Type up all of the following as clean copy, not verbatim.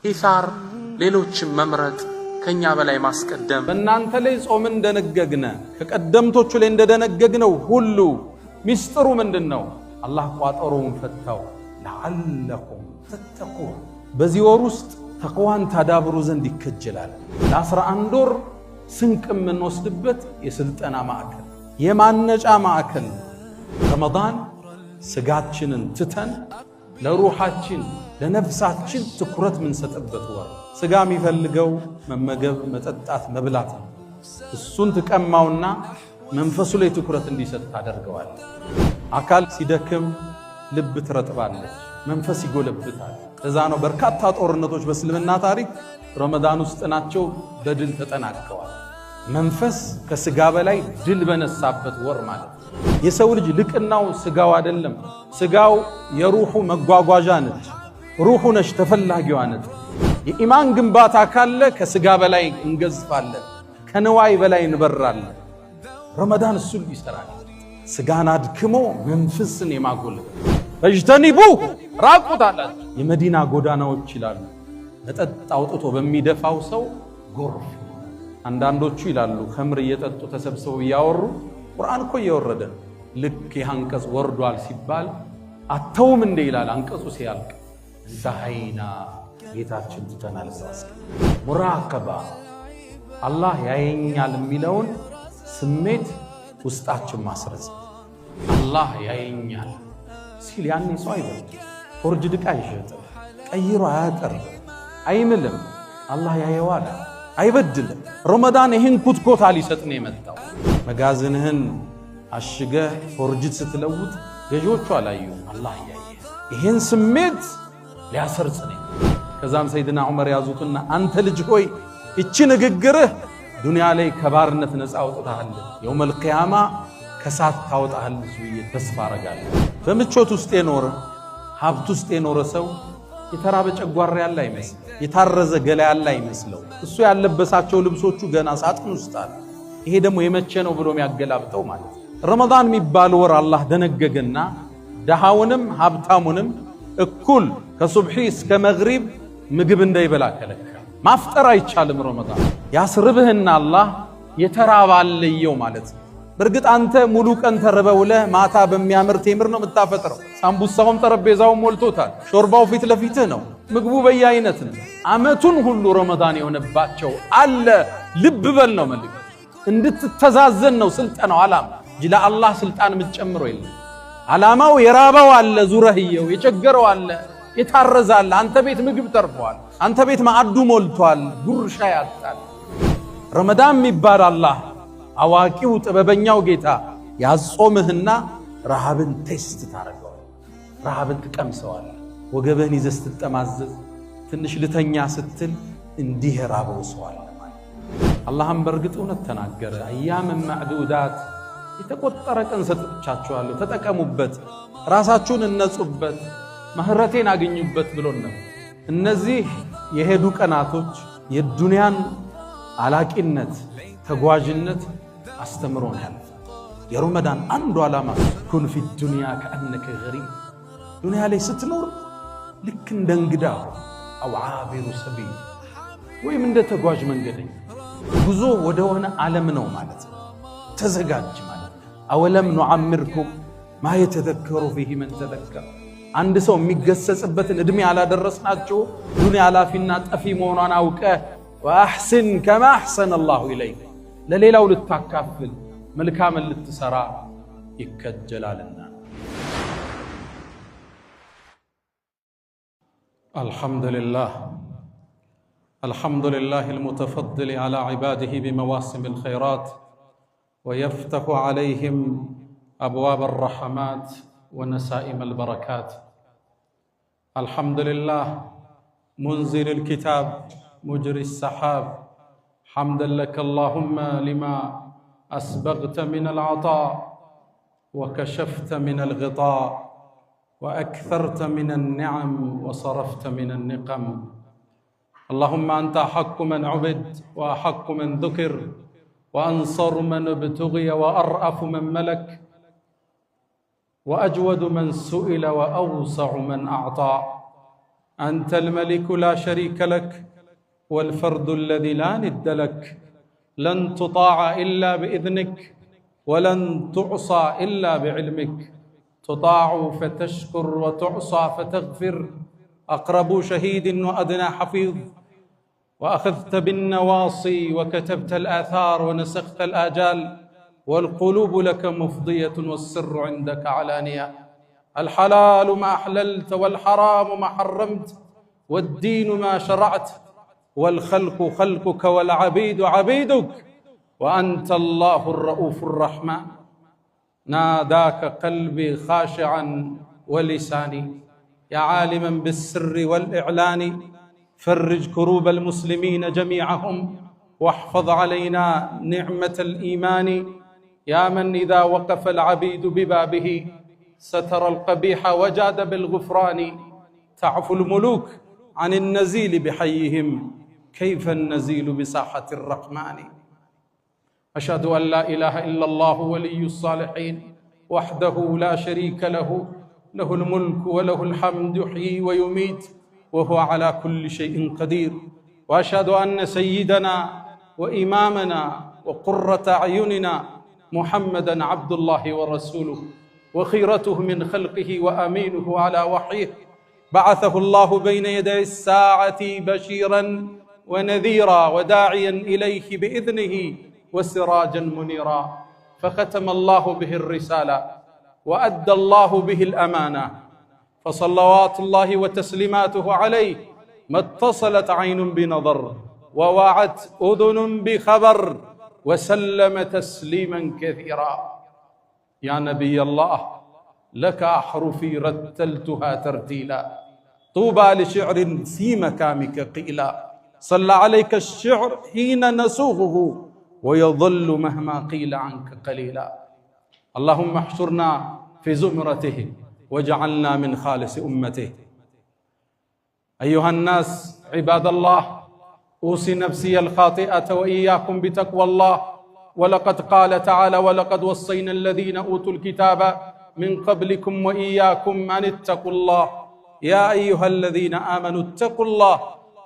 ኢሳር ሌሎችን መምረጥ ከኛ በላይ ማስቀደም በእናንተ ላይ ጾም እንደነገግነ ከቀደምቶቹ ላይ እንደደነገግነው ሁሉ ሚስጥሩ ምንድነው? አላህ ቋጠሮውን ፈታው ለዓለኩም ተተቁን በዚህ ወር ውስጥ ተቅዋን ታዳብሩ ዘንድ ይከጀላል። ለ11 ወር ስንቅ የምንወስድበት የስልጠና ማዕከል የማነጫ ማዕከል ረመዳን ስጋችንን ትተን ለሩሃችን ለነፍሳችን ትኩረት ምንሰጥበት ወር። ስጋ የሚፈልገው መመገብ፣ መጠጣት፣ መብላት ነው። እሱን ትቀማውና መንፈሱ ላይ ትኩረት እንዲሰጥ ታደርገዋል። አካል ሲደክም ልብ ትረጥባለች፣ መንፈስ ይጎለብታል። እዛ ነው በርካታ ጦርነቶች በእስልምና ታሪክ ረመዳን ውስጥ ናቸው በድል ተጠናቀዋል። መንፈስ ከስጋ በላይ ድል በነሳበት ወር ማለት ነው። የሰው ልጅ ልቅናው ስጋው አይደለም። ስጋው የሩሑ መጓጓዣ ነች። ሩሑ ነች ተፈላጊዋ ነች። የኢማን ግንባታ ካለ ከስጋ በላይ እንገዝፋለን፣ ከነዋይ በላይ እንበራለን። ረመዳን እሱን ይሰራል። ስጋን አድክሞ መንፈስን የማጎልበት ፈጅተኒቡ ራቁት አላቸው። የመዲና ጎዳናዎች ይላሉ መጠጥ አውጥቶ በሚደፋው ሰው ጎርፍ። አንዳንዶቹ ይላሉ ከምር እየጠጡ ተሰብስበው እያወሩ ቁርአን እኮ እየወረደ ልክ ይህ ወርዷል ሲባል አተውም እንደ ይላል አንቀጹ ሲያልቅ ዛሃይና ጌታችን ትተናል። ሙራቀባ አላህ ያየኛል የሚለውን ስሜት ውስጣችን ማስረጽ። አላህ ያየኛል ሲል ያኔ ሰው አይበል ፎርጅ ድቃ አይሸጥም፣ ቀይሮ አያቀርብ፣ አይምልም። አላህ ያየዋል፣ አይበድልም። ረመዳን ይህን ኩትኮታ ሊሰጥ ነው የመጣው። መጋዘንህን አሽገህ ፎርጅት ስትለውጥ ገዢዎቹ አላዩ፣ አላህ ያየ። ይህን ስሜት ሊያሰርጽ ነው። ከዛም ሰይድና ዑመር ያዙትና አንተ ልጅ ሆይ እቺ ንግግርህ ዱንያ ላይ ከባርነት ነፃ አውጥታሃል፣ የውመል ቂያማ ከሳት ታወጣሃል ብዬ ተስፋ አረጋለሁ። በምቾት ውስጥ የኖረ ሀብት ውስጥ የኖረ ሰው የተራበ ጨጓራ ያለ አይመስል፣ የታረዘ ገላ ያለ አይመስለው። እሱ ያለበሳቸው ልብሶቹ ገና ሳጥን ውስጥ አለ። ይሄ ደግሞ የመቼ ነው ብሎ የሚያገላብጠው ማለት ነው። ረመዳን የሚባል ወር አላህ ደነገገና ደሃውንም ሀብታሙንም እኩል ከሱብሒ እስከ መግሪብ ምግብ እንዳይበላ ከለከለ። ማፍጠር አይቻልም። ረመዳን ያስርብህና አላህ የተራበ አለየው ማለት ነው። በእርግጥ አንተ ሙሉ ቀን ተርበውለህ ማታ በሚያምር ቴምር ነው የምታፈጥረው። ሳምቡሳውም ጠረጴዛውም ሞልቶታል። ሾርባው ፊት ለፊትህ ነው። ምግቡ በየአይነት ነው። አመቱን ሁሉ ረመዳን የሆነባቸው አለ። ልብ በል ነው መልክ እንድትተዛዘን ነው ስልጠናው ዓላማ እንጂ ለአላህ ስልጣን የምትጨምረው የለም። ዓላማው የራበው አለ፣ ዙረህየው የቸገረው አለ፣ የታረዘ አለ። አንተ ቤት ምግብ ተርፏል፣ አንተ ቤት ማዕዱ ሞልቷል፣ ጉርሻ ያጣል። ረመዳን የሚባል አላህ አዋቂው ጥበበኛው ጌታ ያጾምህና ረሃብን ቴስት ታረገዋል። ረሃብን ትቀምሰዋል። ወገብህን ይዘህ ስትጠማዘዝ ትንሽ ልተኛ ስትል እንዲህ ራበው ሰዋል ማለት አላህም በእርግጥ እውነት ተናገረ። አያመን ማዕዱዳት የተቆጠረ ቀን ሰጥቻችኋለሁ፣ ተጠቀሙበት፣ ራሳችሁን እነጹበት፣ ምህረቴን አግኙበት ብሎን ነው። እነዚህ የሄዱ ቀናቶች የዱንያን አላቂነት ተጓዥነት አስተምሮን ያለፈ የረመዳን አንዱ ዓላማ ኩን ፊ ዱንያ ከአነከ ገሪብ፣ ዱንያ ላይ ስትኖር ልክ እንደ እንግዳ አው ዓቢሩ ሰቢል ወይም እንደ ተጓዥ መንገደኛ ጉዞ ወደሆነ ዓለም ነው ማለት ነው። ተዘጋጅ ማለት አወለም ኑዓምርኩም ማ የተዘከሩ ፊህ መን ተዘከረ። አንድ ሰው የሚገሰጽበትን ዕድሜ አላደረስናቸው። ዱንያ አላፊና ጠፊ መሆኗን አውቀህ ወአሕስን ከማ አሕሰነ አላሁ ኢለይክ ለሌላው ልታካፍል መልካምን ልትሰራ ይከጀላልና። አልሐምዱሊላህ አልሙተፈድል ዐላ ዒባዲሂ ቢመዋሲም አልኸይራት ወየፍተሑ ዐለይሂም አብዋብ አልረሕማት ወነሳኢም አልበረካት። አልሐምዱሊላህ ሙንዚል አልኪታብ ሙጅሪ አሰሓብ حمدا لك اللهم لما أسبغت من العطاء وكشفت من الغطاء وأكثرت من النعم وصرفت من النقم. اللهم أنت أحق من عبد وأحق من ذكر وأنصر من ابتغي وأرأف من ملك وأجود من سئل وأوسع من أعطى. أنت الملك لا شريك لك والفرد الذي لا ند لك. لن تطاع إلا بإذنك ولن تعصى إلا بعلمك. تطاع فتشكر وتعصى فتغفر. أقرب شهيد وأدنى حفيظ. وأخذت بالنواصي وكتبت الآثار ونسخت الآجال. والقلوب لك مفضية والسر عندك علانية. الحلال ما أحللت والحرام ما حرمت والدين ما شرعت والخلق خلقك والعبيد عبيدك وأنت الله الرؤوف الرحمن. ناداك قلبي خاشعا ولساني يا عالما بالسر والإعلان. فرج كروب المسلمين جميعهم واحفظ علينا نعمة الإيمان. يا من إذا وقف العبيد ببابه ستر القبيح وجاد بالغفران. تعفو الملوك عن النزيل بحيهم كيف النزيل بساحة الرحمن. أشهد أن لا إله إلا الله ولي الصالحين وحده لا شريك له. له الملك وله الحمد يحيي ويميت وهو على كل شيء قدير. وأشهد أن سيدنا وإمامنا وقرة أعيننا محمدًا عبد الله ورسوله وخيرته من خلقه وأمينه على وحيه. بعثه الله بين يدي الساعة بشيرًا ونذيرًا وداعيًا إليه بإذنه وسراجًا منيرًا. فختم الله به الرسالة وأدى الله به الأمانة. فصلوات الله وتسليماته عليه ما اتصلت عين بنظر ووعت أذن بخبر وسلم تسليما كثيرا. يا نبي الله لك أحرفي رتلتها ترتيلا. طوبى لشعر في مكامك قيلا. صلى عليك الشعر حين نسوغه ويظل مهما قيل عنك قليلا. اللهم احشرنا في زمرته واجعلنا من خالص أمته. أيها الناس عباد الله، أوصي نفسي الخاطئة وإياكم بتقوى الله. ولقد قال تعالى: ولقد وصينا الذين أوتوا الكتاب من قبلكم وإياكم أن اتقوا الله. يا أيها الذين آمنوا اتقوا الله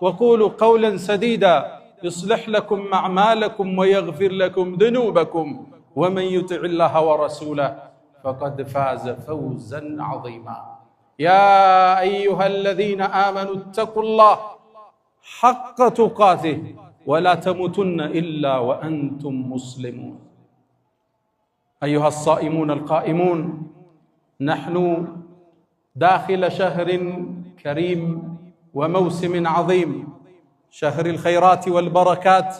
وقولوا قولا سديدا يصلح لكم أعمالكم ويغفر لكم ذنوبكم ومن يطع الله ورسوله فقد فاز فوزا عظيما. يا أيها الذين آمنوا اتقوا الله حق تقاته ولا تموتن إلا وأنتم مسلمون. أيها الصائمون القائمون، نحن داخل شهر كريم وموسم عظيم، شهر الخيرات والبركات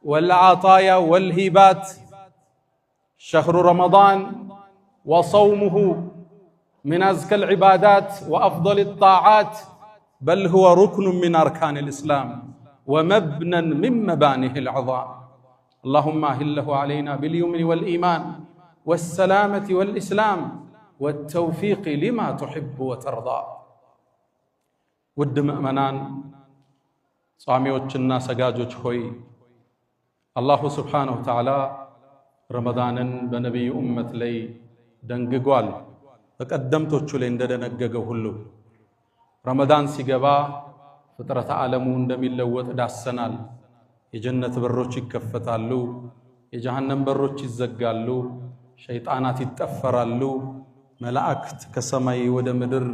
والعطايا والهبات، شهر رمضان. وصومه من أزكى العبادات وأفضل الطاعات، بل هو ركن من أركان الإسلام ومبنى من مبانيه العظام. اللهم أهله علينا باليمن والإيمان والسلامة والإسلام والتوفيق لما تحب وترضى. ود مؤمنان صاميوچنا سجاجوچ ሆይ الله سبحانه وتعالى ረመዳንን በነብዩ ኡመት ላይ ደንግጓል። በቀደምቶቹ ላይ እንደደነገገው ሁሉ ረመዳን ሲገባ ፍጥረተ ዓለሙ እንደሚለወጥ ዳሰናል። የጀነት በሮች ይከፈታሉ፣ የጀሃነም በሮች ይዘጋሉ፣ ሸይጣናት ይጠፈራሉ፣ መላእክት ከሰማይ ወደ ምድር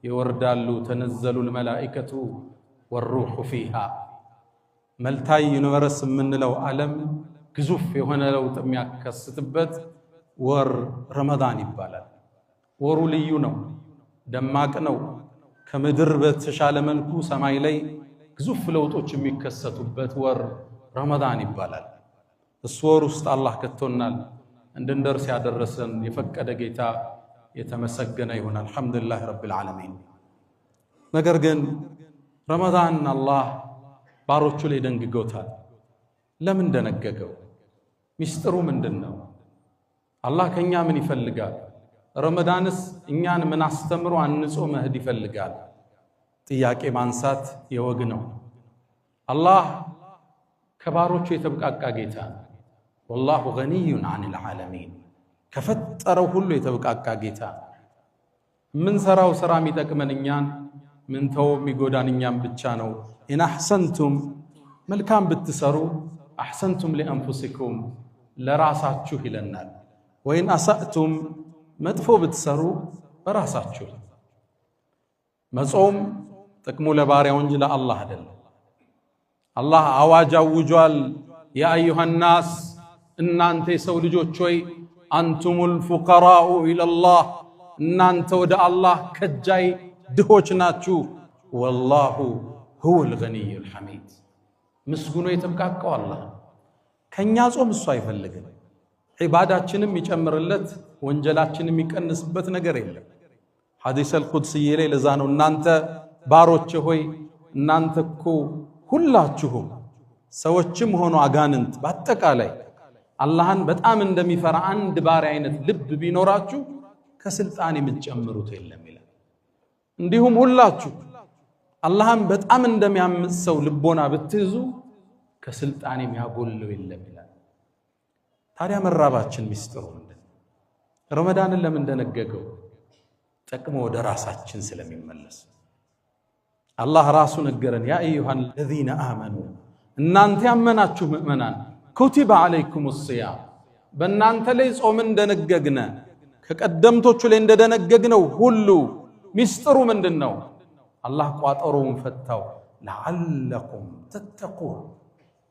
ይወርዳሉ። ተነዘሉል መላኢከቱ ወሩሑ ፊሃ። መልታይ ዩኒቨርስ የምንለው ዓለም ግዙፍ የሆነ ለውጥ የሚያከስትበት ወር ረመዳን ይባላል። ወሩ ልዩ ነው፣ ደማቅ ነው። ከምድር በተሻለ መልኩ ሰማይ ላይ ግዙፍ ለውጦች የሚከሰቱበት ወር ረመዳን ይባላል። እሱ ወር ውስጥ አላህ ከቶናል፣ እንድንደርስ ያደረሰን የፈቀደ ጌታ የተመሰገነ ይሁን። አልሐምዱሊላህ ረቢል ዓለሚን። ነገር ግን ረመዳን አላህ ባሮቹ ላይ ደንግጎታል። ለምን ደነገገው? ሚስጥሩ ምንድነው? አላህ ከኛ ምን ይፈልጋል? ረመዳንስ እኛን ምን አስተምሮ አንጾ መሄድ ይፈልጋል? ጥያቄ ማንሳት የወግ ነው። አላህ ከባሮቹ የተብቃቃ ጌታ ነው። ወላሁ ገኒዩን ዐኒል ዓለሚን። ከፈጠረው ሁሉ የተበቃቃ ጌታ ምን ሰራው ስራ የሚጠቅመን እኛን ምን ተው የሚጎዳን እኛን ብቻ ነው። ኢን አሕሰንቱም መልካም ብትሰሩ አሕሰንቱም ሊአንፉሲኩም ለራሳችሁ ይለናል። ወይን አሳእቱም መጥፎ ብትሰሩ በራሳችሁ። መጾም ጥቅሙ ለባሪያው እንጂ ለአላህ አይደለም። አላህ አዋጅ አውጇል። ያ አዩሃ ናስ እናንተ የሰው ልጆች ሆይ አንቱሙል ፉቀራኡ ኢለላህ እናንተ ወደ አላህ ከጃይ ድሆች ናችሁ። ወላሁ ሁወል ገኒዩል ሐሚድ ምስጉኖ የተብቃቀው አላህ ከኛ ጾም እሱ አይፈልግም። ዒባዳችንም ይጨምርለት ወንጀላችንም ይቀንስበት ነገር የለም። ሐዲስ አልቁድስይ ላይ ለዛ ነው እናንተ ባሮች ሆይ እናንተ እኮ ሁላችሁም ሰዎችም ሆኖ አጋንንት በአጠቃላይ አላህን በጣም እንደሚፈራ አንድ ባሪያ አይነት ልብ ቢኖራችሁ ከስልጣን የምትጨምሩት የለም ይላል። እንዲሁም ሁላችሁ አላህን በጣም እንደሚያምጽ ሰው ልቦና ብትይዙ ከስልጣን የሚያጎለው የለም ይላል። ታዲያ መራባችን ሚስጥሩ ምንድን? ረመዳንን ለምን እንደነገገው ጠቅሞ ወደ ራሳችን ስለሚመለስ አላህ ራሱ ነገረን። ያ አዩሃ الذين آمنوا እናንተ ያመናችሁ ምእመናን ኩቲበ ዓለይኩም الصيام በእናንተ ላይ ጾም እንደነገግነ ከቀደምቶቹ ላይ እንደደነገግነው ሁሉ ሚስጥሩ ምንድነው? አላህ ቋጠሮውን ፈታው። ለዓለኩም ተተቁን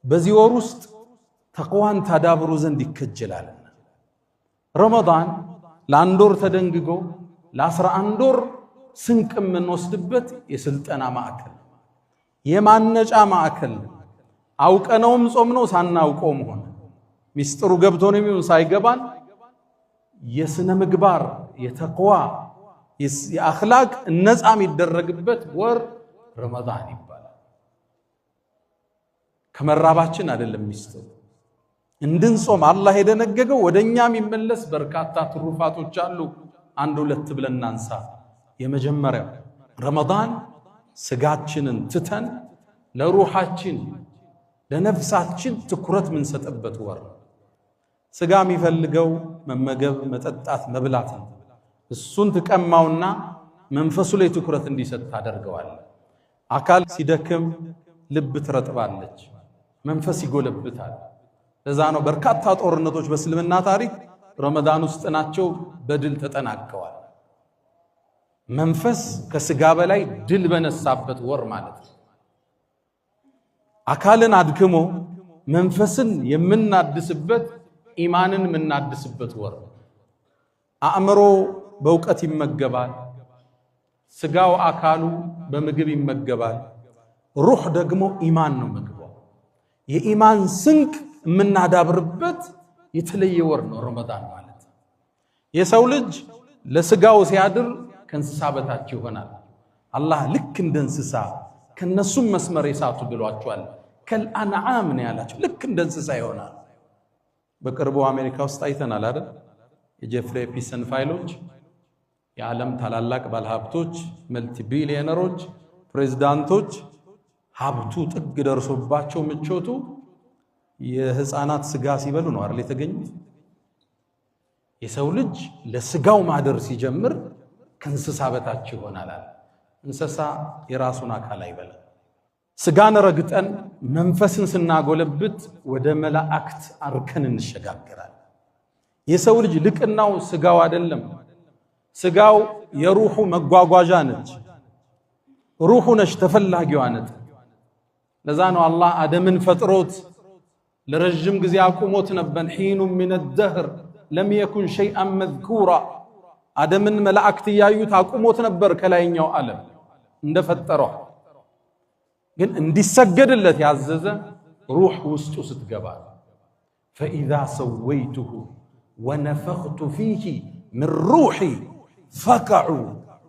በዚህ ወር ውስጥ ተቅዋን ታዳብሩ ዘንድ ይከጀላልና። ረመዳን ለአንድ ወር ተደንግጎ ለ11 ወር ስንቅ የምንወስድበት የስልጠና ማዕከል የማነጫ ማዕከል አውቀነውም ጾም ነው ሳናውቀውም ሆነ ሚስጥሩ ገብቶንም ይሁን ሳይገባን የስነ ምግባር የተቅዋ የአኽላቅ ነፃ የሚደረግበት ወር ረመዳን ይባላል። ከመራባችን አይደለም ሚስጥሩ እንድንጾም አላህ የደነገገው ወደኛም ይመለስ በርካታ ትሩፋቶች አሉ። አንድ ሁለት ብለን እናንሳ። የመጀመሪያው ረመዳን ስጋችንን ትተን ለሩሃችን ለነፍሳችን ትኩረት ምን ሰጠበት ወር። ስጋ የሚፈልገው መመገብ፣ መጠጣት፣ መብላት ነው። እሱን ትቀማውና መንፈሱ ላይ ትኩረት እንዲሰጥ ታደርገዋል። አካል ሲደክም ልብ ትረጥባለች፣ መንፈስ ይጎለብታል። ለዛ ነው በርካታ ጦርነቶች በእስልምና ታሪክ ረመዳን ውስጥ ናቸው በድል ተጠናቀዋል። መንፈስ ከስጋ በላይ ድል በነሳበት ወር ማለት ነው። አካልን አድክሞ መንፈስን የምናድስበት ኢማንን የምናድስበት ወር። አእምሮ በእውቀት ይመገባል፣ ስጋው አካሉ በምግብ ይመገባል። ሩህ ደግሞ ኢማን ነው ምግቧ። የኢማን ስንቅ የምናዳብርበት የተለየ ወር ነው ረመዳን ማለት። የሰው ልጅ ለስጋው ሲያድር ከእንስሳ በታች ይሆናል። አላህ ልክ እንደ እንስሳ ከነሱም መስመር የሳቱ ብሏቸዋል። ከልአንዓም ነው ያላቸው፣ ልክ እንደ እንስሳ ይሆናል። በቅርቡ አሜሪካ ውስጥ አይተናል አይደል? የጄፍሪ ፒሰን ፋይሎች የዓለም ታላላቅ ባለሀብቶች፣ መልቲ ቢሊዮነሮች፣ ፕሬዝዳንቶች ሀብቱ ጥግ ደርሶባቸው ምቾቱ የህፃናት ስጋ ሲበሉ ነው አይደል የተገኙት። የሰው ልጅ ለስጋው ማደር ሲጀምር ከእንስሳ በታች ይሆናል። እንስሳ የራሱን አካል አይበላም። ስጋን ረግጠን መንፈስን ስናጎለብት ወደ መላእክት አርከን እንሸጋገራለን። የሰው ልጅ ልቅናው ስጋው አይደለም። ስጋው የሩሑ መጓጓዣ ነች። ሩሑ ነች ተፈላጊዋ ነች። ለዛ ነው አላህ አደምን ፈጥሮት ለረጅም ጊዜ አቁሞት ነበር። ሒኑ ሚነ ደህር ለም የኩን ሸይአን መዝኩራ አደምን መላእክት እያዩት አቁሞት ነበር ከላይኛው ዓለም እንደፈጠረው። ግን እንዲሰገድለት ያዘዘ ሩህ ውስጡ ስትገባ ፈኢዛ ሰወይቱሁ ወነፈኽቱ ፊሂ ምን ሩሒ ፈቀዑ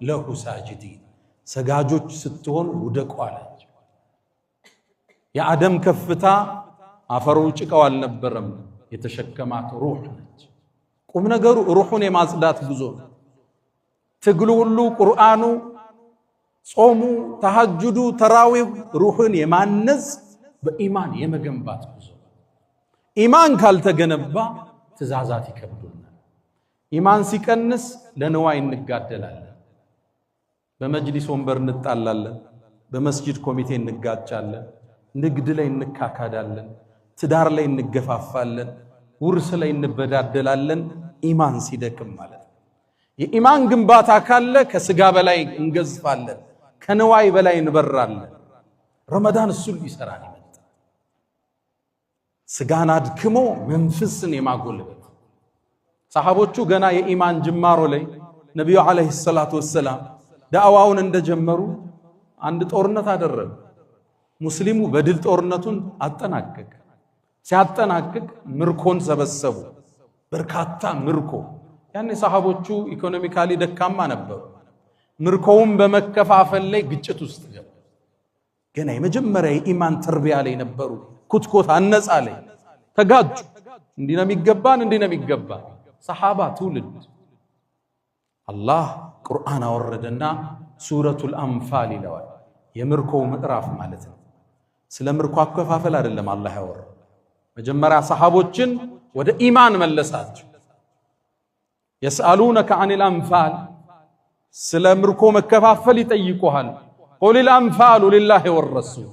ለሁ ሳጅዲን ሰጋጆች ስትሆን ውደቁ አላቸው። የአደም ከፍታ አፈሩ ጭቃው አልነበረም፣ የተሸከማት ሩህ ነች። ቁም ነገሩ ሩሑን የማጽዳት ጉዞ ነው። ትግሉ ሁሉ ቁርአኑ፣ ጾሙ፣ ተሐጁዱ፣ ተራዊህ ሩህን የማነጽ በኢማን የመገንባት ጉዞ። ኢማን ካልተገነባ ትእዛዛት ይከብዱናል። ኢማን ሲቀንስ ለንዋይ እንጋደላለን። በመጅሊስ ወንበር እንጣላለን፣ በመስጂድ ኮሚቴ እንጋጫለን፣ ንግድ ላይ እንካካዳለን፣ ትዳር ላይ እንገፋፋለን፣ ውርስ ላይ እንበዳደላለን። ኢማን ሲደክም ማለት ነው። የኢማን ግንባታ ካለ ከስጋ በላይ እንገዝፋለን፣ ከንዋይ በላይ እንበራለን። ረመዳን እሱን ሊሰራን ይመጣ ስጋን አድክሞ መንፈስን የማጎልበት ሰሃቦቹ ገና የኢማን ጅማሮ ላይ ነብዩ አለይሂ ሰላቱ ወሰላም ዳዕዋውን እንደጀመሩ አንድ ጦርነት አደረጉ። ሙስሊሙ በድል ጦርነቱን አጠናቀቀ። ሲያጠናቅቅ ምርኮን ሰበሰቡ፣ በርካታ ምርኮ። ያኔ ሰሃቦቹ ኢኮኖሚካሊ ደካማ ነበሩ። ምርኮውን በመከፋፈል ላይ ግጭት ውስጥ ገቡ። ገና የመጀመሪያ የኢማን ተርቢያ ላይ ነበሩ። ኩትኮት አነጻ ላይ ተጋጩ። እንዲህ ነው የሚገባን፣ እንዲህ ነው የሚገባን። ሰሃባ ትውልድ አላህ ቁርአን አወረደና ሱረቱል አንፋል ይለዋል። የምርኮው ምዕራፍ ማለት ነው። ስለ ምርኮ አከፋፈል አይደለም አላህ ያወራው። መጀመሪያ ሰሃቦችን ወደ ኢማን መለሳቸው። የስአሉነከ ዐኒል አንፋል፣ ስለ ምርኮ መከፋፈል ይጠይቁሃል። ቁሊል አንፋሉ ሊላሂ ወረሱል፣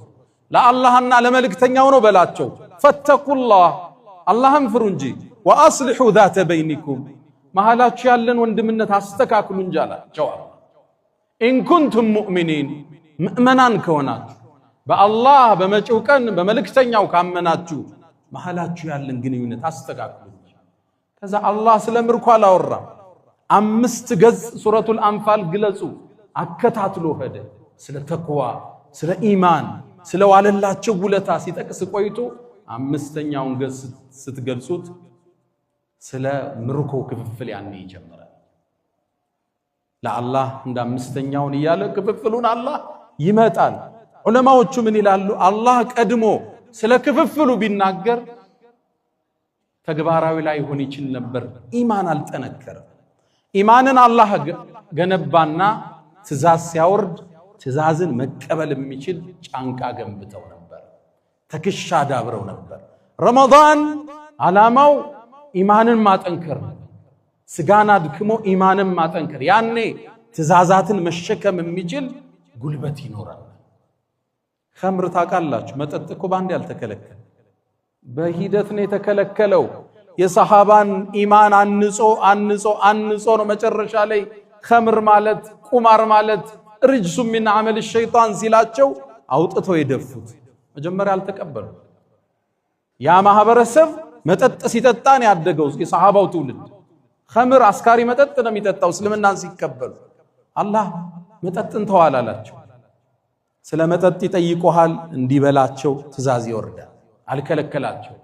ለአላህና ለመልእክተኛው ነው በላቸው። ፈተቁላህ፣ አላህን ፍሩ እንጂ። ወአስሊሑ ዛተ በይኒኩም፣ መሃላችሁ ያለን ወንድምነት አስተካክሉ እንጂ አላቸው። ኢን ኩንቱም ሙእሚኒን፣ ምእመናን ከሆናችሁ በአላህ በመጪው ቀን በመልእክተኛው ካመናችሁ መሃላችሁ ያለን ግንኙነት አስተካክሉ። ከዛ አላህ ስለ ምርኮ አላወራም። 5 ገጽ ሱረቱል አንፋል ግለጹ አከታትሎ ሄደ። ስለ ተቅዋ፣ ስለ ኢማን፣ ስለ ዋለላቸው ውለታ ሲጠቅስ ቆይቶ 5ኛውን ገጽ ስትገልጹት ስለ ምርኮ ክፍፍል ያኔ ይጀምራል። ለአላህ እንደ 5ኛውን እያለ ክፍፍሉን አላህ ይመጣል። ዑለማዎቹ ምን ይላሉ? አላህ ቀድሞ ስለ ክፍፍሉ ቢናገር ተግባራዊ ላይ ሆን ይችል ነበር። ኢማን አልጠነከረም። ኢማንን አላህ ገነባና ትእዛዝ ሲያወርድ ትእዛዝን መቀበል የሚችል ጫንቃ ገንብተው ነበር፣ ትከሻ ዳብረው ነበር። ረመዳን ዓላማው ኢማንን ማጠንከር ነው። ስጋን አድክሞ ኢማንን ማጠንከር፣ ያኔ ትእዛዛትን መሸከም የሚችል ጉልበት ይኖራል። ኸምር ታውቃላችሁ፣ መጠጥ እኮ ባንዴ ያልተከለከለ በሂደት ነው የተከለከለው። የሰሃባን ኢማን አንጾ ነው መጨረሻ ላይ ኸምር ማለት ቁማር ማለት ርጅሱ ሚን አመል ሸይጣን ሲላቸው አውጥተው የደፉት። መጀመሪያ አልተቀበሉ። ያ ማህበረሰብ መጠጥ ሲጠጣን ያደገው የሰሃባው ትውልድ ኸምር አስካሪ መጠጥ ነው የሚጠጣው። እስልምናን ሲቀበሉ አላህ መጠጥን ተዋላላቸው። ስለ መጠጥ ይጠይቁሃል፣ እንዲበላቸው ትእዛዝ ይወርዳል። አልከለከላቸው።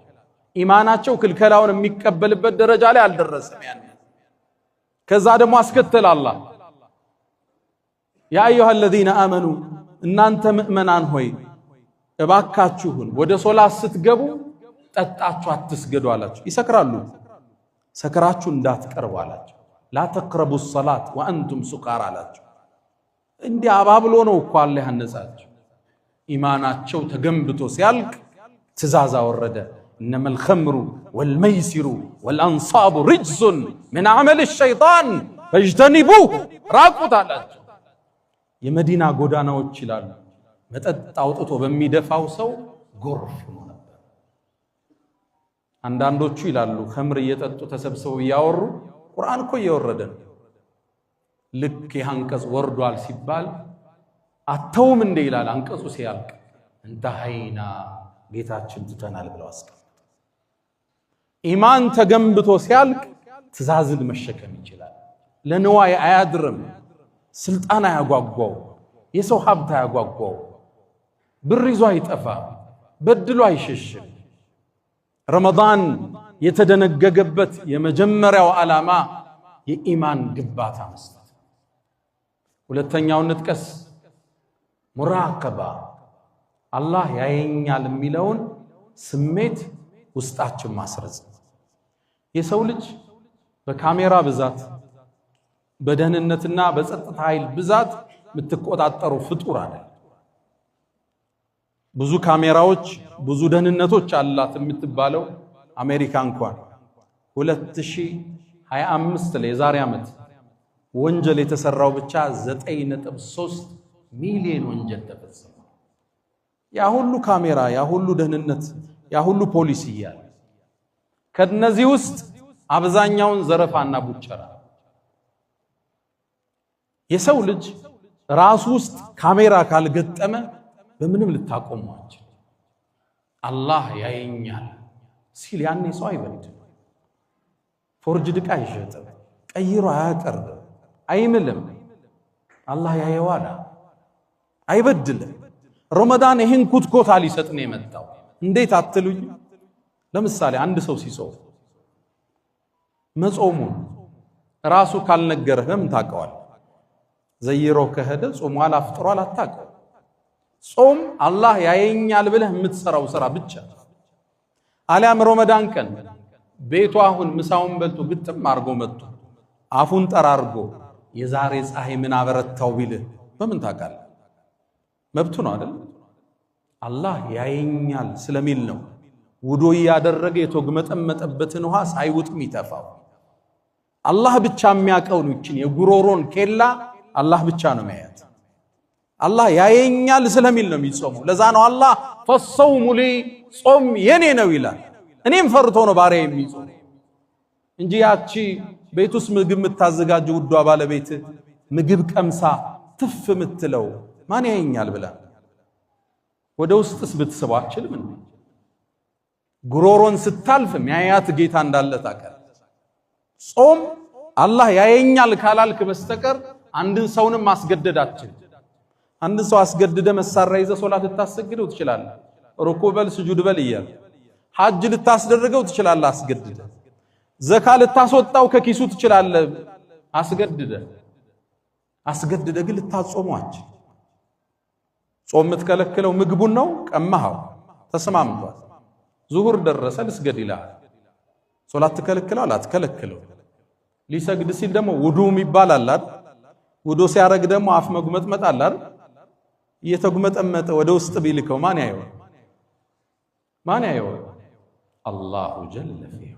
ኢማናቸው ክልከላውን የሚቀበልበት ደረጃ ላይ አልደረሰም። ያን ከዛ ደግሞ አስከተለ አላህ ያ አዩሃ الذين آمنوا፣ እናንተ ምእመናን ሆይ እባካችሁን ወደ ሶላት ስትገቡ ጠጣችሁ አትስገዱ አላቸው። ይሰክራሉ፣ ሰክራችሁ እንዳትቀርቡ አላቸው። ላ ተቅረቡ الصلاة وأنتم سكارى አላቸው። እንዲህ አባብሎ ነው እኮ አላህ ያነጻቸው። ኢማናቸው ተገንብቶ ሲያልቅ ትእዛዝ አወረደ። إنما الخمر والميسر والأنصاب رجس من عمل الشيطان فاجتنبوه راقوت አላቸው። የመዲና ጎዳናዎች ይላሉ መጠጥ አውጥቶ በሚደፋው ሰው ጎርፍ ነው ነበር። አንዳንዶቹ ይላሉ ኸምር እየጠጡ ተሰብስበው ያወሩ ቁርአን እኮ እየወረደ ነው። ልክ ያንቀጽ ወርዷል ሲባል አተውም እንደ ይላል አንቀጹ ሲያልቅ እንተሃይና ጌታችን ትተናል ብለው አስቀምጡ። ኢማን ተገንብቶ ሲያልቅ ትእዛዝን መሸከም ይችላል። ለንዋይ አያድርም። ስልጣን አያጓጓው፣ የሰው ሀብት አያጓጓው፣ ብር ይዞ አይጠፋ፣ በድሎ አይሸሽም። ረመዳን የተደነገገበት የመጀመሪያው ዓላማ የኢማን ግንባታ መስጠት። ሁለተኛውን ንጥቀስ፣ ሙራቀባ፣ አላህ ያየኛል የሚለውን ስሜት ውስጣችን ማስረጽ። የሰው ልጅ በካሜራ ብዛት በደህንነትና በጸጥታ ኃይል ብዛት የምትቆጣጠሩ ፍጡር አይደል። ብዙ ካሜራዎች ብዙ ደህንነቶች አላት የምትባለው አሜሪካ እንኳን 2020 25 ላይ የዛሬ ዓመት ወንጀል የተሰራው ብቻ 9.3 ሚሊዮን ወንጀል ተፈጸመ። ያ ሁሉ ካሜራ፣ ያ ሁሉ ደህንነት፣ ያ ሁሉ ፖሊስ እያለ ከነዚህ ውስጥ አብዛኛውን ዘረፋና ቡቸራ። የሰው ልጅ ራሱ ውስጥ ካሜራ ካልገጠመ በምንም ልታቆሟቸው አላህ ያየኛል ሲል ያኔ ሰው አይበድም። ፎርጅድ ዕቃ አይሸጥም፣ ቀይሮ አያቀርብም፣ አይምልም። አላህ ያየዋል፣ አይበድልም። ረመዳን ይህን ኩትኮታ ሊሰጥ ነው የመጣው። እንዴት አትሉኝ? ለምሳሌ አንድ ሰው ሲጾም መጾሙን ራሱ ካልነገረህ ለምን ታውቀዋል? ዘይሮ ከሄደ ጾሟል አፍጥሯል አታውቀው። ጾም አላህ ያየኛል ብለህ የምትሰራው ስራ ብቻ። አሊያም ረመዳን ቀን ቤቱ አሁን ምሳውን በልቶ ግጥም አርጎ መጥቶ አፉን ጠራርጎ የዛሬ ፀሐይ ምን አበረታው ቢልህ በምን ታውቃለህ? መብቱ ነው አይደል? አላህ ያየኛል ስለሚል ነው ውዶ ያደረገ የተግመጠመጠበትን ውሃ ሳይውጥም ይተፋው። አላህ ብቻ የሚያውቀው ነው። እቺን የጉሮሮን ኬላ አላህ ብቻ ነው የሚያያት። አላህ ያየኛል ስለሚል ነው የሚጾመው። ለዛ ነው አላህ ፈሰውሙ ሊ ጾም የኔ ነው ይላል። እኔም ፈርቶ ነው ባሪያ የሚጾም እንጂ ያቺ ቤት ውስጥ ምግብ የምታዘጋጅ ውዷ ባለቤት ምግብ ቀምሳ ትፍ የምትለው ማን ያየኛል ብላ ወደ ውስጥስ ብትስበው አትችልም እንዴ? ጉሮሮን ስታልፍ የሚያያት ጌታ እንዳለ ታውቃለህ። ጾም አላህ ያየኛል ካላልክ በስተቀር አንድን ሰውንም ማስገደዳችን። አንድን ሰው አስገድደ መሳሪያ ይዘህ ሶላት ልታሰግደው ትችላለህ፣ ሩኩዕ በል ስጁድ በል እያለ። ሐጅ ልታስደርገው ትችላለህ አስገድደ። ዘካ ልታስወጣው ከኪሱ ትችላለህ አስገድደ ግን ልታጾሟች። ጾም የምትከለክለው ምግቡን ነው፣ ቀማኸው፣ ተስማምቷል። ዙሁር ደረሰ ልስገድ ይላል። ሶላት ትከለክለው አትከለክለው። ሊሰግድ ሲል ደግሞ ውዱ ይባላል አይደል? ውዱ ሲያረግ ደግሞ አፍ መጉመጥመጥ አለ አይደል? እየተጉመጠመጠ ወደ ውስጥ ቢልከው ማን ያየው? አላሁ ጀለ ፊሁ።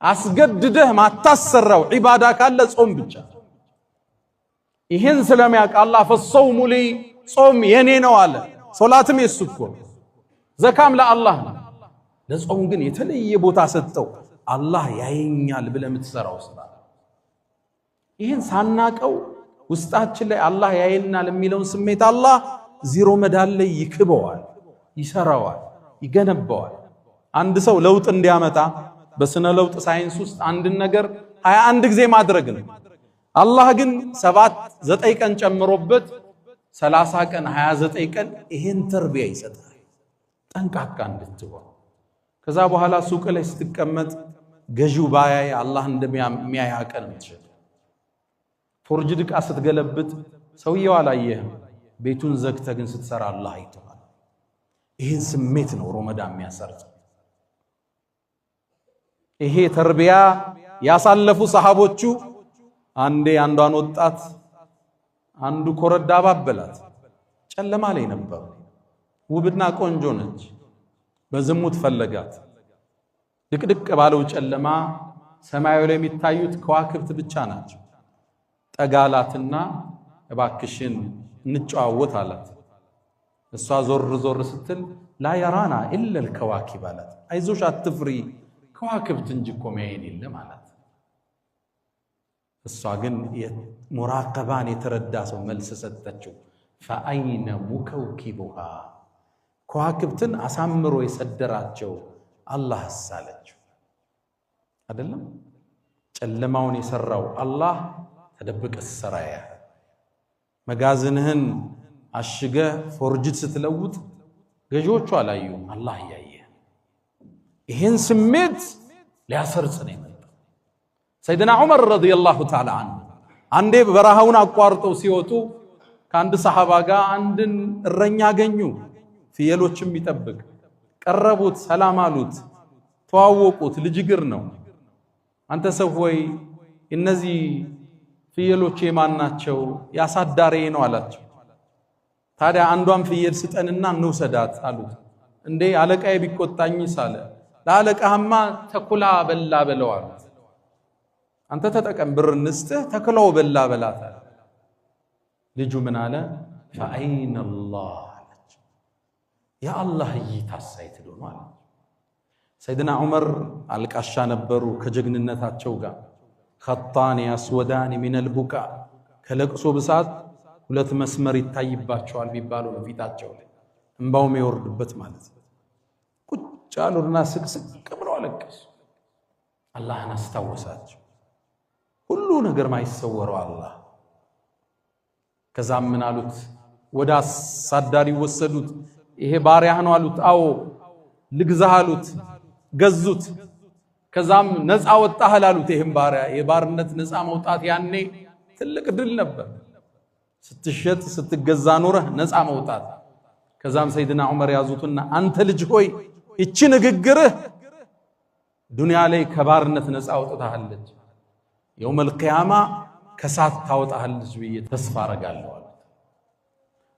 አስገድደህ ማታሰራው ዒባዳ ካለ ጾም ብቻ። ይህን ስለሚያውቅ አላህ ፈሰውሙ ሊ ጾም የኔ ነው አለ። ሶላትም የሱ እኮ ዘካም ለአላህ ነው። ለጾም ግን የተለየ ቦታ ሰጠው። አላህ ያየኛል ብለህ የምትሰራው ስራ። ይህን ሳናቀው ውስጣችን ላይ አላህ ያየናል የሚለውን ስሜት አላህ ዚሮ መዳን ላይ ይክበዋል፣ ይሰራዋል፣ ይገነባዋል። አንድ ሰው ለውጥ እንዲያመጣ በስነ ለውጥ ሳይንስ ውስጥ አንድን ነገር 21 ጊዜ ማድረግ ነው። አላህ ግን 7-9 ቀን ጨምሮበት 30 ቀን 29 ቀን ይሄን ተርቢያ ይሰጣል፣ ጠንቃቃ እንድትሆን። ከዛ በኋላ ሱቅ ላይ ስትቀመጥ ገዢው ባያይ አላህ እንደሚያይ አቀል ምትችል። ፎርጅድ ዕቃ ስትገለብጥ ሰውየው አላየህም፣ ቤቱን ዘግተህ ግን ስትሰራ አላህ አይተዋል። ይህን ስሜት ነው ረመዳን የሚያሰርጽ። ይሄ ተርቢያ ያሳለፉ ሰሃቦቹ አንዴ አንዷን ወጣት አንዱ ኮረዳ ባበላት። ጨለማ ላይ ነበሩ። ውብና ቆንጆ ነች። በዝሙት ፈለጋት። ድቅድቅ ባለው ጨለማ ሰማዩ ላይ የሚታዩት ከዋክብት ብቻ ናቸው። ጠጋላትና እባክሽን እንጨዋወት አላት። እሷ ዞር ዞር ስትል ላ የራና ኢለል ከዋኪብ አላት። አይዞሽ አትፍሪ ከዋክብት እንጂ እኮ የሚያየን የለም አላት። እሷ ግን ሙራቀባን የተረዳ ሰው መልስ ሰጠችው። ፈአይነ ሙከውኪቡሃ ከዋክብትን አሳምሮ የሰደራቸው አላህ አሳለችው። አይደለም ጨለማውን የሰራው አላህ ተደብቀ ሰራያ። መጋዝንህን አሽገህ ፎርጅት ስትለውጥ ገዢዎቹ አላዩም፣ አላህ ያየ። ይሄን ስሜት ሊያሰርጽ ነው የመጣው። ሰይድና ዑመር ረዲየላሁ ተዓላ ዐንሁ አንዴ በረሃውን አቋርጠው ሲወጡ ከአንድ ሰሃባ ጋር አንድን እረኛ አገኙ፣ ፍየሎችም ይጠብቅ። ቀረቡት፣ ሰላም አሉት፣ ተዋወቁት። ልጅ እግር ነው። አንተ ሰው ሆይ እነዚህ ፍየሎች የማን ናቸው? ያሳዳሬ ነው አላቸው። ታዲያ አንዷን ፍየል ስጠንና እንውሰዳት አሉት። እንዴ አለቃዬ ቢቆጣኝስ አለ። ለአለቃህማ ተኩላ በላ በለው አሉት። አንተ ተጠቀም ብር እንስጥህ ተክለው በላ በላታል ልጁ ምን አለ فأين الله يا الله ይታሳይት ነው አለ ሰይድና ዑመር አልቃሻ ነበሩ ከጀግንነታቸው ጋር خطان يسودان من البكاء ከለቅሶ ብዛት ሁለት መስመር ይታይባቸዋል ቢባለው በፊታቸው ላይ እንባውም ይወርድበት ማለት ቁጭ አሉና ስቅስቅ ብለው አለቀሱ አላህን አስታወሳቸው ሁሉ ነገር ማይሰወረው አላህ ከዛም ምን አሉት ወደ አሳዳሪ ወሰዱት ይሄ ባሪያህ ነው አሉት አዎ ልግዛህ አሉት ገዙት ከዛም ነፃ ወጣህ አሉት ይሄን ባሪያ የባርነት ነፃ መውጣት ያኔ ትልቅ ድል ነበር ስትሸጥ ስትገዛ ኖረህ ነፃ መውጣት ከዛም ሰይድና ዑመር ያዙትና አንተ ልጅ ሆይ እቺ ንግግርህ ዱንያ ላይ ከባርነት ነፃ አውጥታለች የውመል ቂያማ ከሳት ታወጣለች ብዬ ተስፋ አረጋለሁ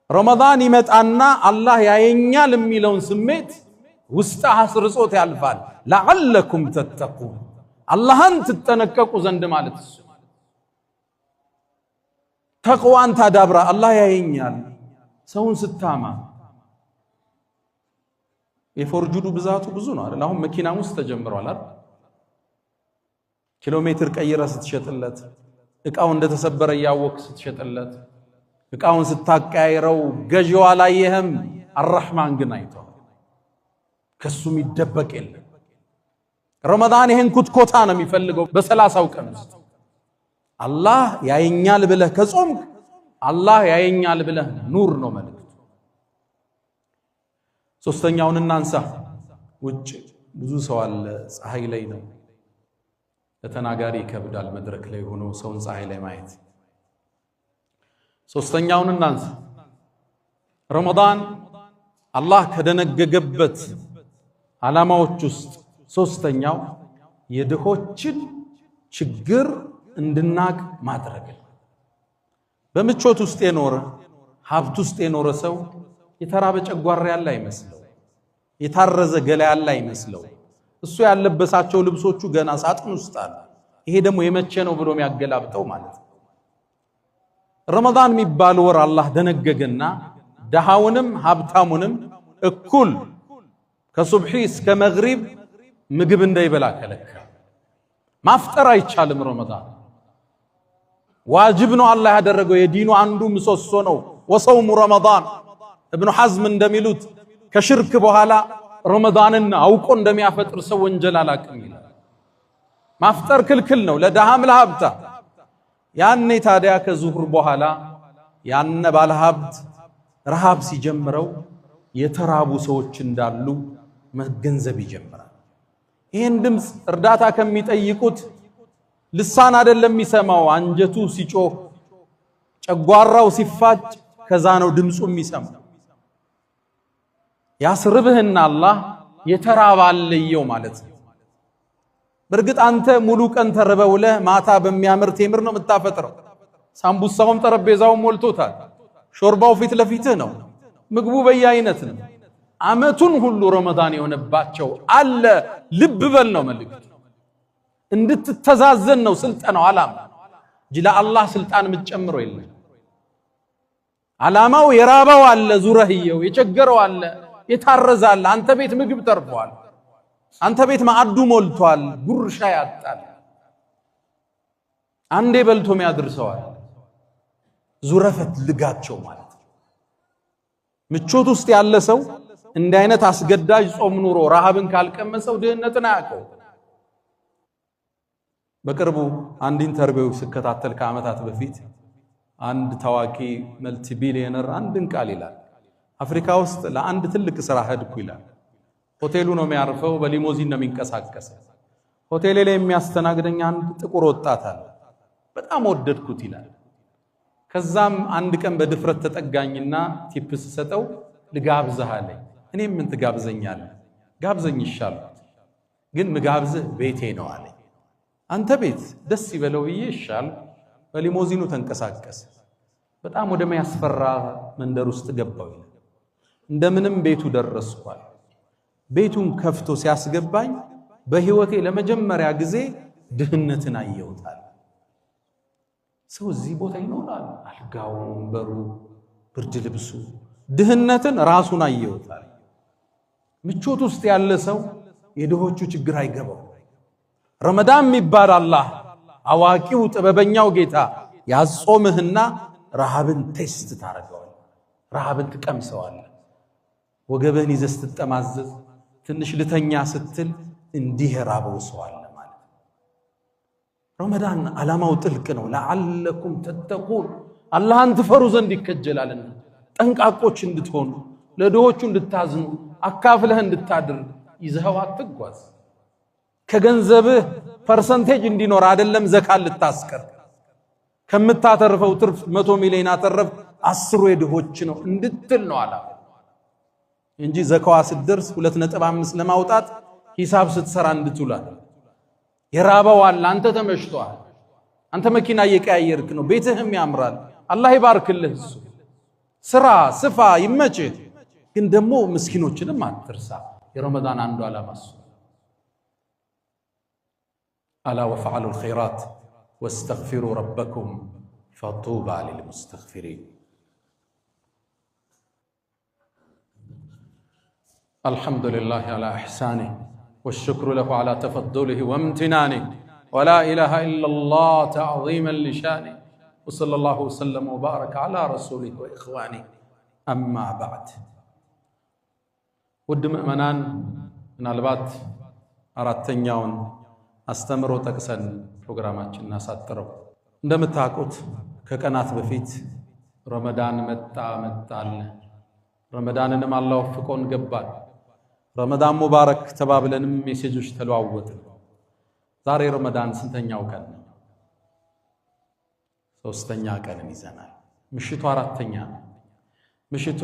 ረመዳን ይመጣና አላህ ያየኛል የሚለውን ስሜት ውስጥ አስርጾት ያልፋል ለዓለኩም ተተቁን አላህን ትጠነቀቁ ዘንድ ማለት ነው ተቅዋን ታዳብራ አላህ ያየኛል ሰውን ስታማ የፎርጁዱ ብዛቱ ብዙ ነው አይደል አሁን መኪና ውስጥ ተጀምሯል አይደል ኪሎ ሜትር ቀይራ ስትሸጥለት እቃው እንደተሰበረ ያወቅ ስትሸጥለት እቃውን ስታቀያይረው ገዢው አላየህም አርህማን ግን አይቷል ከሱም ይደበቅ የለም ረመዳን ይሄን ኩትኮታ ነው የሚፈልገው በ30 ቀን ውስጥ አላህ ያየኛል ብለህ ከጾምክ አላህ ያየኛል ብለህ ኑር ነው መልእክቱ ሶስተኛውን እናንሳ ውጭ ብዙ ሰው አለ ፀሐይ ላይ ነው ለተናጋሪ ይከብዳል መድረክ ላይ ሆኖ ሰውን ፀሐይ ላይ ማየት ሶስተኛውን እናንሳ ረመዳን አላህ ከደነገገበት ዓላማዎች ውስጥ ሶስተኛው የድሆችን ችግር እንድናቅ ማድረግ በምቾት ውስጥ የኖረ ሀብት ውስጥ የኖረ ሰው የተራበ ጨጓራ ያለ አይመስለው የታረዘ ገላ ያለ አይመስለው እሱ ያለበሳቸው ልብሶቹ ገና ሳጥን ውስጥ አለ ይሄ ደግሞ የመቼ ነው ብሎ የሚያገላብጠው ማለት ነው ረመዳን የሚባል ወር አላህ ደነገገና ደሃውንም ሀብታሙንም እኩል ከሱብሒ እስከ መግሪብ ምግብ እንዳይበላ ከለከለ ማፍጠር አይቻልም ረመዳን ዋጅብ ነው አላህ ያደረገው የዲኑ አንዱ ምሰሶ ነው ወሰውሙ ረመዳን ኢብኑ ሐዝም እንደሚሉት ከሽርክ በኋላ ረመዳንን አውቆ እንደሚያፈጥር ሰው ወንጀል አላቅም ይላል ማፍጠር ክልክል ነው ለደሃም ለሀብታ ያኔ ታዲያ ከዙሁር በኋላ ያነ ባለሀብት ረሃብ ሲጀምረው የተራቡ ሰዎች እንዳሉ መገንዘብ ይጀምራል ይሄን ድምጽ እርዳታ ከሚጠይቁት ልሳን አይደለም የሚሰማው አንጀቱ ሲጮህ ጨጓራው ሲፋጭ ከዛ ነው ድምጹ የሚሰማው ያስርብህና አላህ የተራባለየው ማለት ነው በርግጥ አንተ ሙሉ ቀን ተርበውለ ማታ በሚያምር ቴምር ነው የምታፈጥረው ሳምቡሳውም ጠረጴዛው ሞልቶታል ሾርባው ፊት ለፊትህ ነው ምግቡ በየአይነት ነው አመቱን ሁሉ ረመዳን የሆነባቸው አለ ልብ በል ነው መልእክቱ እንድትተዛዘን ነው ስልጣናው ዓላማ ጅላ አላህ ስልጣን ምትጨምረው የለም ዓላማው የራባው አለ ዙረህየው የቸገረው አለ የታረዛል አንተ ቤት ምግብ ተርፏል አንተ ቤት ማዕዱ ሞልቷል ጉርሻ ያጣል አንዴ በልቶ የሚያድርሰዋል ዙረፈት ልጋቸው ማለት ምቾት ውስጥ ያለ ሰው እንደ አይነት አስገዳጅ ጾም ኑሮ ረሃብን ካልቀመሰው ድህነትን አያውቀው በቅርቡ አንድ ኢንተርቪው ስከታተል ከዓመታት በፊት አንድ ታዋቂ መልቲ ቢሊዮነር አንድን ቃል ይላል አፍሪካ ውስጥ ለአንድ ትልቅ ስራ ሄድኩ ይላል ሆቴሉ ነው የሚያርፈው በሊሞዚን ነው የሚንቀሳቀሰው ሆቴሌ ላይ የሚያስተናግደኝ አንድ ጥቁር ወጣት አለ በጣም ወደድኩት ይላል ከዛም አንድ ቀን በድፍረት ተጠጋኝና ቲፕስ ሰጠው ልጋብዝህ አለኝ እኔ ምን ትጋብዘኛለህ ጋብዘኝ ይሻላል ግን ምጋብዝህ ቤቴ ነው አለኝ አንተ ቤት ደስ ይበለው ብዬ ይሻል በሊሞዚኑ ተንቀሳቀሰ በጣም ወደ ማያስፈራ መንደር ውስጥ ገባው እንደምንም ቤቱ ደረስኳል ቤቱን ከፍቶ ሲያስገባኝ በህይወቴ ለመጀመሪያ ጊዜ ድህነትን አየውታል። ሰው እዚህ ቦታ ይኖራል፣ አልጋው፣ ወንበሩ፣ ብርድ ልብሱ፣ ድህነትን ራሱን አየውታል። ምቾት ውስጥ ያለ ሰው የድሆቹ ችግር አይገባው። ረመዳን የሚባል አላህ አዋቂው ጥበበኛው ጌታ ያጾምህና ረሃብን ቴስት ታረጋዋል፣ ረሃብን ትቀምሰዋል። ወገብህን ይዘህ ስትጠማዘዝ ትንሽ ልተኛ ስትል እንዲህ ራበው ሰው አለ ማለት። ረመዳን ዓላማው ጥልቅ ነው። ለዓለኩም ተተቁን አላህን ትፈሩ ዘንድ ይከጀላልና ጠንቃቆች እንድትሆኑ፣ ለድሆቹ እንድታዝኑ፣ አካፍለህ እንድታድር ይዘኸው አትጓዝ። ከገንዘብህ ፐርሰንቴጅ እንዲኖር አይደለም ዘካን ልታስቀር። ከምታተርፈው ትርፍ 100 ሚሊዮን አተረፍ 10 የድሆች ነው እንድትል ነው ዓላማ እንጂ ዘካዋ ስትደርስ 2.5 ለማውጣት ሂሳብ ስትሰራ እንድትውላል። የራበው አለ፣ አንተ ተመሽቷል፣ አንተ መኪና እየቀያየርክ ነው፣ ቤትህም ያምራል፣ አላህ ይባርክልህ። እሱ ስራ ስፋ ይመችህ፣ ግን ደግሞ ምስኪኖችንም አትርሳ። የረመዳን አንዱ ዓላማ እሱ። አላ ወፈዐሉ الخيرات واستغفروا ربكم فطوبى للمستغفرين. الحمد لله على إحسانه والشكر له على تفضله وامتنانه ولا إله إلا الله تعظيما لشانه وصلى الله وسلم وبارك على رسوله وإخوانه أما بعد. ውድ ምእመናን ምናልባት አራተኛውን አስተምሮ ጠቅሰን ፕሮግራማችንን እናሳጥረው። እንደምታውቁት ከቀናት በፊት ረመዳን መጣል። ረመዳንንም አላህ ወፍቆን ገባን። ረመዳን ሙባረክ ተባብለንም ሜሴጆች ተለዋወጥን። ዛሬ ረመዳን ስንተኛው ቀን ነው? 3ኛ ቀንን ይዘናል። ምሽቱ 4ኛ ነው። ምሽቱ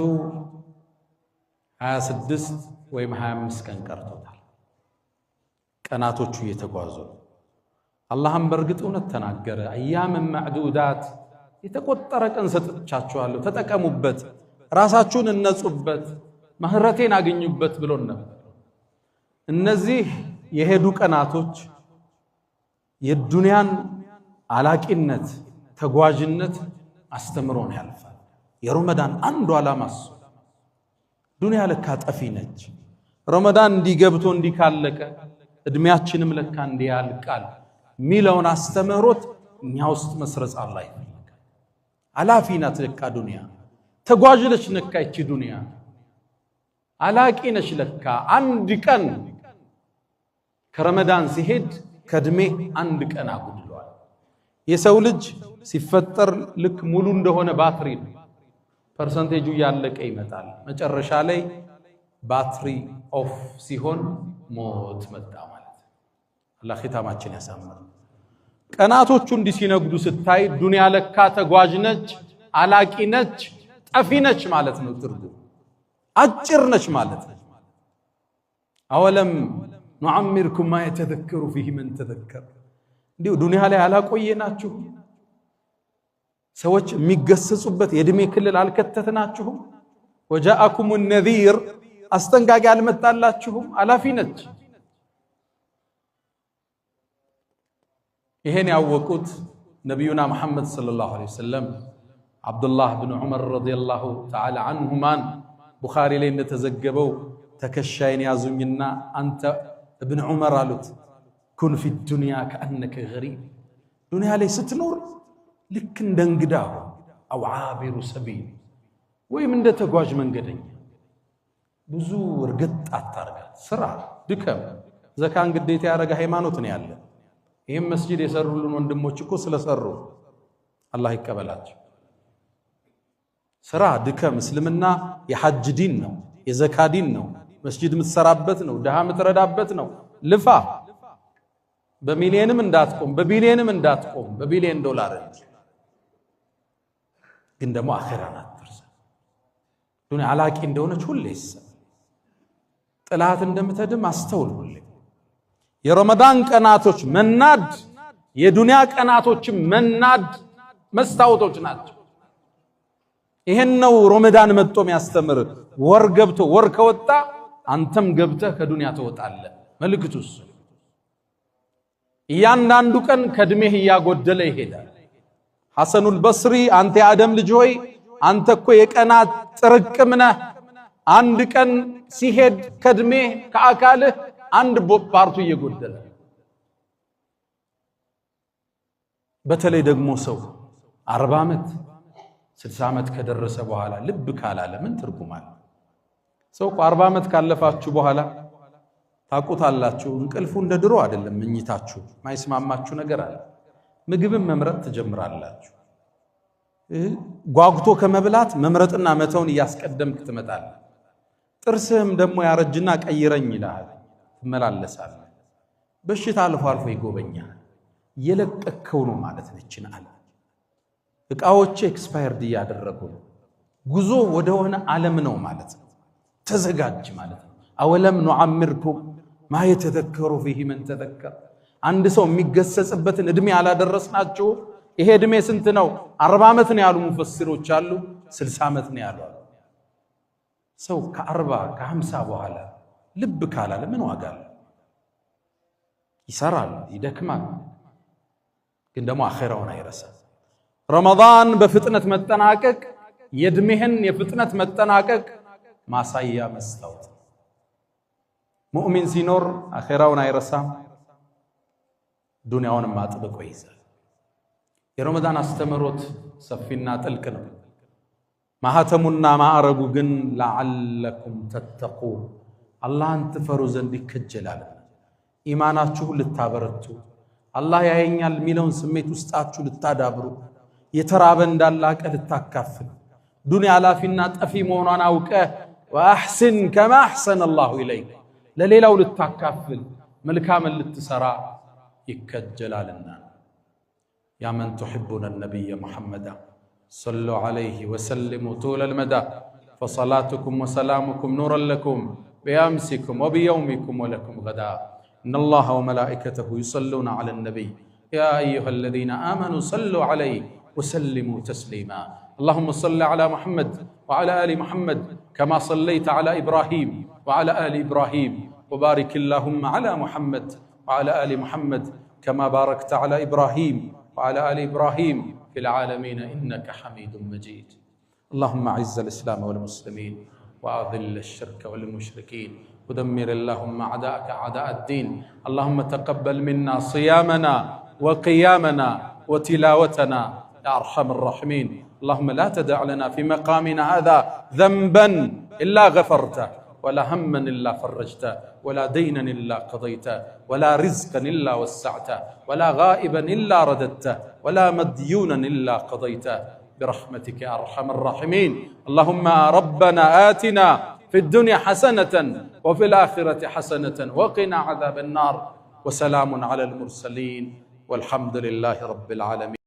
26 ወይም 25 ቀን ቀርቶታል። ቀናቶቹ እየተጓዙ አላህም በእርግጥ እውነት ተናገረ። አያምን ማዕዱዳት የተቆጠረ ቀን ሰጥቻችኋለሁ፣ ተጠቀሙበት፣ ራሳችሁን እነጹበት፣ ምህረቴን አገኙበት ብሎን ነበር። እነዚህ የሄዱ ቀናቶች የዱንያን አላቂነት ተጓዥነት አስተምሮን ያልፋል። የረመዳን አንዱ ዓላማ እሱ። ዱንያ ለካ ጠፊ ነች። ረመዳን እንዲገብቶ እንዲካለቀ እድሜያችንም ለካ እንዲያልቃል ሚለውን አስተምሮት እኛ ውስጥ መስረጽ አላህ ይፈልጋል። አላፊ ናት ለካ ዱንያ፣ ተጓዥ ነች ለካ ይቺ ዱንያ፣ አላቂ ነች ለካ። አንድ ቀን ከረመዳን ሲሄድ ከእድሜ አንድ ቀን አጉድሏል። የሰው ልጅ ሲፈጠር ልክ ሙሉ እንደሆነ ባትሪ ነው። ፐርሰንቴጁ ያለቀ ይመጣል። መጨረሻ ላይ ባትሪ ኦፍ ሲሆን ሞት መጣ ማለት ነው። አላህ ኺታማችን ያሳምር። ቀናቶቹ እንዲህ ሲነግዱ ስታይ ዱንያ ለካ ተጓዥ ነች፣ አላቂ ነች፣ ጠፊ ነች ማለት ነው። ትርጉም አጭር ነች ማለት ነው። አወለም ኑዓሚርኩም ማ የተዘከሩ ፊህ መን ተዘከር። እንዲሁ ዱንያ ላይ አላቆየናችሁ? ሰዎች የሚገሰጹበት የእድሜ ክልል አልከተትናችሁም? ወጃአኩም ነዚር አስጠንቃቂ አልመጣላችሁም? አላፊ ነች። ይሄን ያወቁት ነቢዩና መሐመድ ሰለላሁ ዐለይሂ ወሰለም አብዱላህ ብን ዑመር ረዲየላሁ ተዓላ አንሁማን ቡኻሪ ላይ እንደተዘገበው ተከሻይን ያዙኝና አንተ እብን ዑመር አሉት፣ ኩን ፊ ዱንያ ከአነከ ገሪብ፣ ዱንያ ላይ ስትኖር ልክ እንደ እንግዳ አው ዓቢሩ ሰቢል፣ ወይም እንደ ተጓዥ መንገደኛ። ብዙ እርግጥ አታርጋት። ስራ ድከም። ዘካን ግዴታ ያደረገ ሃይማኖት ነው ያለ። ይህም መስጂድ የሰሩልን ወንድሞች እኮ ስለሰሩ አላህ ይቀበላቸው። ስራ ድከም። እስልምና የሐጅ ዲን ነው፣ የዘካ ዲን ነው። መስጂድ የምትሰራበት ነው፣ ድሃ የምትረዳበት ነው። ልፋ። በሚሊየንም እንዳትቆም፣ በቢሊየንም እንዳትቆም፣ በቢሊየን ዶላር ግን ደግሞ አኺራን አትርሳ። ዱንያ አላቂ እንደሆነች ሁሌ ይሰማ። ጥላት እንደምትሄድም አስተውል ሁሌ። የረመዳን ቀናቶች መናድ የዱንያ ቀናቶችም መናድ መስታወቶች ናቸው። ይሄን ነው ረመዳን መጥቶ የሚያስተምር። ወር ገብቶ ወር ከወጣ አንተም ገብተህ ከዱንያ ትወጣለህ። መልእክቱስ እያንዳንዱ ቀን ከእድሜህ እያጎደለ ይሄዳል። ሐሰኑል በስሪ አንተ የአደም ልጅ ሆይ አንተ እኮ የቀናት ጥርቅም ነህ። አንድ ቀን ሲሄድ ከእድሜህ ከአካልህ አንድ ፓርቱ እየጎደለ። በተለይ ደግሞ ሰው 40 ዓመት 60 ዓመት ከደረሰ በኋላ ልብ ካላለ ምን ትርጉም አለ? ሰው 40 ዓመት ካለፋችሁ በኋላ ታቁታላችሁ። እንቅልፉ እንደ ድሮ አይደለም። ምኝታችሁ ማይስማማችሁ ነገር አለ። ምግብን መምረጥ ትጀምራላችሁ። ጓጉቶ ከመብላት መምረጥና መተውን እያስቀደምክ ትመጣለህ። ጥርስህም ደግሞ ያረጅና ቀይረኝ ይላል፣ ትመላለሳለህ። በሽታ አልፎ አልፎ ይጎበኛል። የለቀከው ነው ማለት ነችን አለ። እቃዎች ኤክስፓየርድ እያደረጉ ነው። ጉዞ ወደሆነ ዓለም ነው ማለት ነው። ተዘጋጅ ማለት ነው። አወለም ኑዓምርኩም ማ የተዘከሩ ፊህ መን ተዘከር። አንድ ሰው የሚገሰጽበትን እድሜ አላደረስናችሁ? ይሄ እድሜ ስንት ነው? 40 ዓመት ነው ያሉ ሙፈሲሮች አሉ፣ 60 ዓመት ነው ያሉ። ሰው ከ40 ከ50 በኋላ ልብ ካላለ ምን ዋጋ አለ? ይሰራል፣ ይደክማል፣ ግን ደግሞ አኺራውን አይረሳም። ረመዳን በፍጥነት መጠናቀቅ የእድሜህን የፍጥነት መጠናቀቅ ማሳያ መስታወት። ሙእሚን ሲኖር አኺራውን አይረሳም፣ ዱንያውንም አጥብቆ ይይዛል። የረመዳን አስተምሮት ሰፊና ጥልቅ ነው። ማህተሙና ማዕረጉ ግን ለዓለኩም ተተቁን አላህን ትፈሩ ዘንድ ይከጀላል። ኢማናችሁን ልታበረቱ፣ አላህ ያየኛል የሚለውን ስሜት ውስጣችሁ ልታዳብሩ፣ የተራበ እንዳላቀ ልታካፍል፣ ዱንያ ላፊና ጠፊ መሆኗን አውቀ ወአሕስን ከማ አሕሰነ አላሁ ኢለይክ ለሌላው ልታካፍል፣ መልካምን ልትሰራ ይከጀላልና። ያ መን ቱሒቡነ ነቢየ ሙሐመዳ ሰሉ ዐለይሂ ወሰሊሙ ጡለል መዳ ፈሰላቱኩም ወሰላሙኩም ኑረን ለኩም ቢአምሲኩም ወቢየውሚኩም ወለኩም ገዳ ኢነላሃ ወመላኢከተሁ ዩሰሉነ ዐለ ነቢይ ያ አዩሃ አለዚነ አመኑ ሰሉ ዐለይሂ ወሰሊሙ ተስሊማ اللهم صل على محمد وعلى آل محمد كما صليت على إبراهيم وعلى آل إبراهيم وبارك اللهم على محمد وعلى آل محمد كما باركت على إبراهيم وعلى آل إبراهيم في العالمين إنك حميد مجيد. اللهم أعز الإسلام والمسلمين وأذل الشرك والمشركين ودمر اللهم أعداءك أعداء الدين. اللهم تقبل منا صيامنا وقيامنا وتلاوتنا يا أرحم الراحمين. اللهم لا تدع لنا في مقامنا هذا ذنبا إلا غفرته ولا هما إلا فرجته ولا دينا إلا قضيته ولا رزقا إلا وسعته ولا غائبا إلا رددته ولا مديونا إلا قضيته برحمتك يا أرحم الراحمين. اللهم ربنا آتنا في الدنيا حسنة وفي الآخرة حسنة وقنا عذاب النار. وسلام على المرسلين والحمد لله رب العالمين.